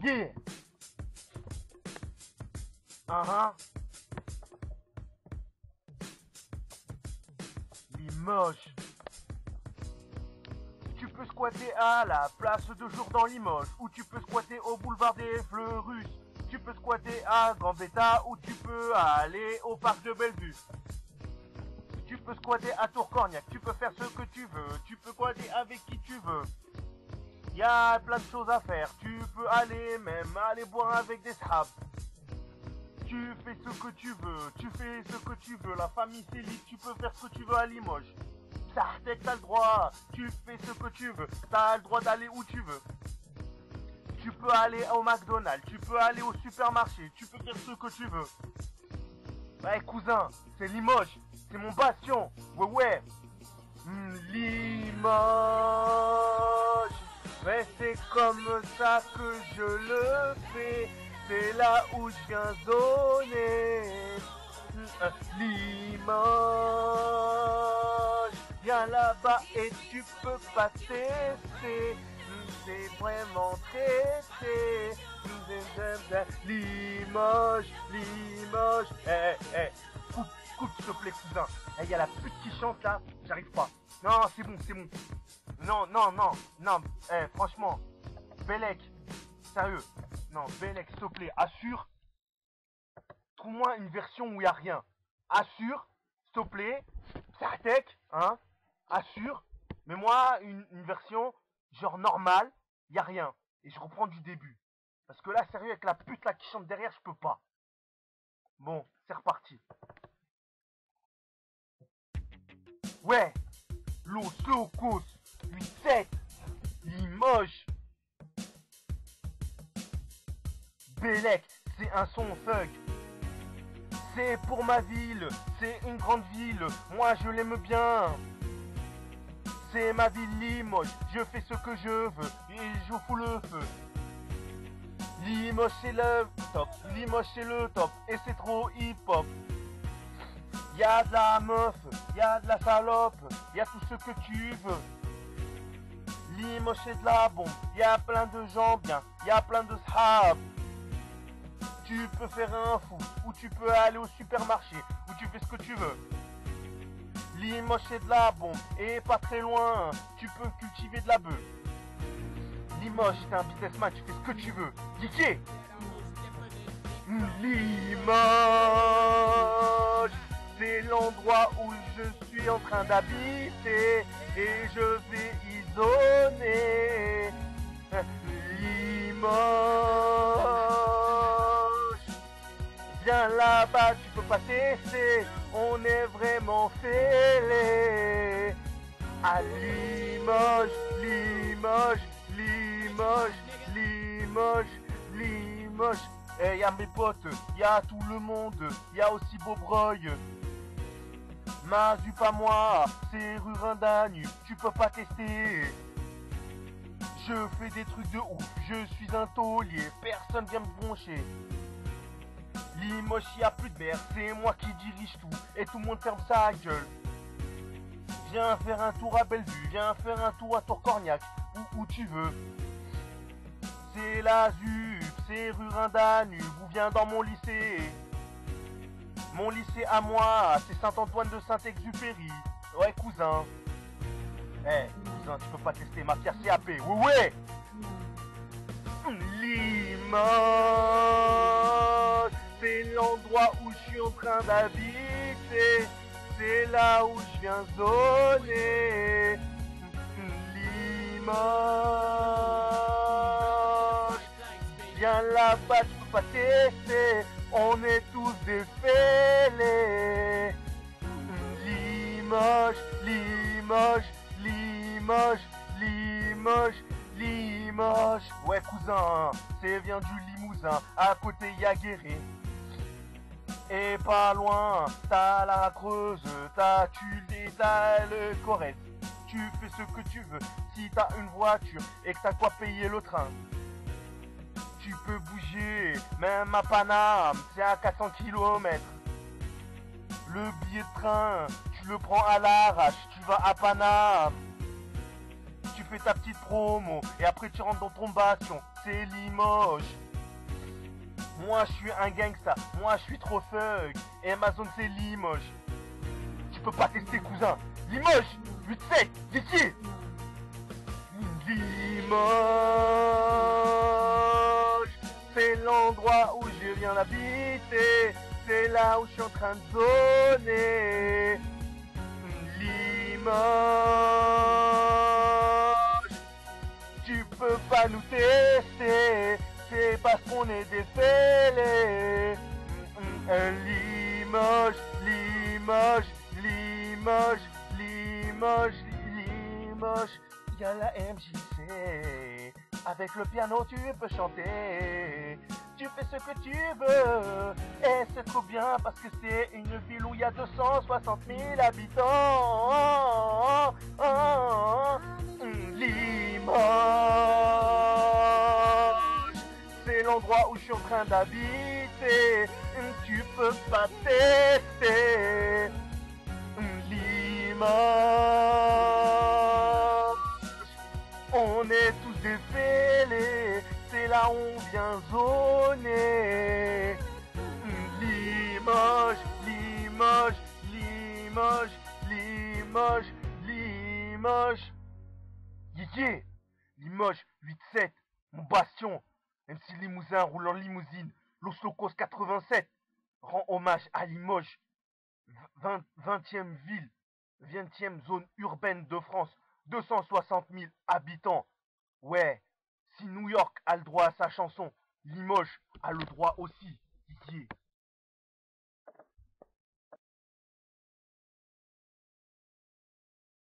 Yeah. Uh-huh. Limoges. Tu peux squatter à la place de jour dans Limoges, ou tu peux squatter au boulevard des Fleurus. Tu peux squatter à Gambetta, ou tu peux aller au parc de Bellevue. Tu peux squatter à Tourcorniac, tu peux faire ce que tu veux, tu peux squatter avec qui tu veux. Il y a plein de choses à faire, tu peux aller même aller boire avec des sahabs. Tu fais ce que tu veux, tu fais ce que tu veux, la famille c'est libre, tu peux faire ce que tu veux à Limoges. Sartec, t'as le droit, tu fais ce que tu veux, t'as le droit d'aller où tu veux. Tu peux aller au McDonald's, tu peux aller au supermarché, tu peux faire ce que tu veux. Ouais cousin, c'est Limoges, c'est mon bastion, ouais. Limoges, ouais c'est comme ça que je le fais, c'est là où je viens zoner. Limoges, viens là-bas et tu peux pas tester, c'est vraiment traité. Limoges, coupe s'il te plaît cousin. Il y a la pute qui chante là, j'arrive pas. Non, c'est bon. Non, franchement, Bellec, sérieux. Non, Bellec, s'il te plaît, assure. Trouve-moi une version où il n'y a rien. Assure, s'il te plaît. Sartec, hein. Assure. Mais moi, une version, genre normale, il n'y a rien. Et je reprends du début. Parce que là, sérieux, avec la pute là qui chante derrière, je peux pas. Bon, c'est reparti. Ouais, Los Locos, 8-7, Limoges. Bellec, c'est un son thug. C'est pour ma ville, c'est une grande ville, moi je l'aime bien. C'est ma ville Limoges, je fais ce que je veux et je fous le feu. Limoges c'est le top, Limoges c'est le top et c'est trop hip hop. Y'a de la meuf, y'a de la salope, y'a tout ce que tu veux. Limoges c'est de la bombe, y'a plein de gens bien, y'a plein de sahabs. Tu peux faire un foot, ou tu peux aller au supermarché, ou tu fais ce que tu veux. Limoges c'est de la bombe, et pas très loin, tu peux cultiver de la bœuf. Limoges c'est un businessman, tu fais ce que tu veux. Geeké. Limoges, c'est l'endroit où je suis en train d'habiter, et je vais y zoner. Limoges, viens là-bas, tu peux pas tester, on est vraiment fêlés. À Limoges, Limoges. Eh, y'a mes potes, y'a tout le monde, y'a aussi Beaubreuil. Mazu pas moi, c'est rue Rindagne, tu peux pas tester. Je fais des trucs de ouf, je suis un taulier, personne vient me broncher. Limoges, y'a plus de merde, c'est moi qui dirige tout, et tout le monde ferme sa gueule. Viens faire un tour à Bellevue, viens faire un tour à Tourcorniac, où tu veux. C'est la ZUP, c'est rue Rindagne, vous viens dans mon lycée. Mon lycée à moi, c'est Saint-Antoine de Saint-Exupéry. Ouais cousin. Eh, cousin, tu peux pas tester ma pierre CAP, ouais. Limoges, c'est l'endroit où je suis en train d'habiter. C'est là où je viens zoner. Limoges, viens là-bas, tu peux pas tester. On est tous des fêlés. Limoges. Ouais cousin, c'est vient du Limousin, à côté y'a Guéret. Et pas loin, t'as la Creuse, t'as Tulle, t'as le Corrèze. Tu fais ce que tu veux, si t'as une voiture et que t'as quoi payer le train. Tu peux bouger, même à Paname, c'est à 400 km. Le billet de train, tu le prends à l'arrache, tu vas à Paname. Tu fais ta petite promo, et après tu rentres dans ton bastion, c'est Limoges. Moi je suis un gangsta, moi je suis trop thug, et ma zone c'est Limoges. Tu peux pas tester cousin. Limoges, 8-7, Vicky. Limoges, c'est l'endroit où je viens d'habiter, c'est là où je suis en train de zoner. Limoges, tu peux pas nous tester, c'est parce qu'on est des fêlés. Limoges, Limoges, Limoges, Limoges, Limoges, y'a la MJC. Avec le piano tu peux chanter, tu fais ce que tu veux, et c'est trop bien parce que c'est une ville où il y a 260 000 habitants. Limoges, c'est l'endroit où je suis en train d'habiter, tu peux pas tester. Limoges, on est tous des fêlés, c'est là où on vient zoner. Limoges, Limoges, Limoges, Limoges, Limoges. Yeah, Limoges, 8-7, mon bastion. MC Limousin roule en limousine. Los Locos 87 rend hommage à Limoges. 20e ville, 20e zone urbaine de France. 260 000 habitants. Ouais, si New York a le droit à sa chanson, Limoges a le droit aussi. Yeah.